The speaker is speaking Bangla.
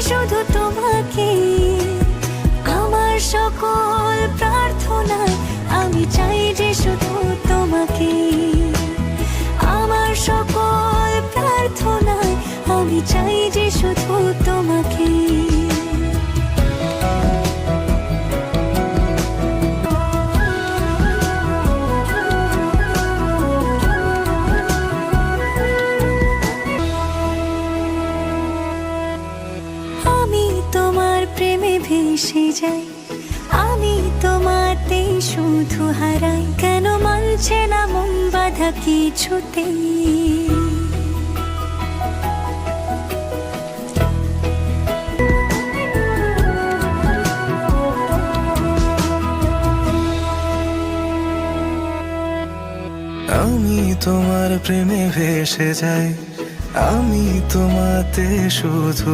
শুধু তোমাকে। আমার সকল প্রার্থনায় আমি চাই যে শুধু তোমাকে। আমার সকল প্রার্থনায় আমি চাই যে শুধু তোমাকে। আমি তোমার প্রেমে ভেসে যাই, আমি তোমাতে শুধু হারাই। কেন মানছে না মন বাধা কিছুতেই। আমি তোমার প্রেমে ভেসে যাই, আমি তোমাতে শুধু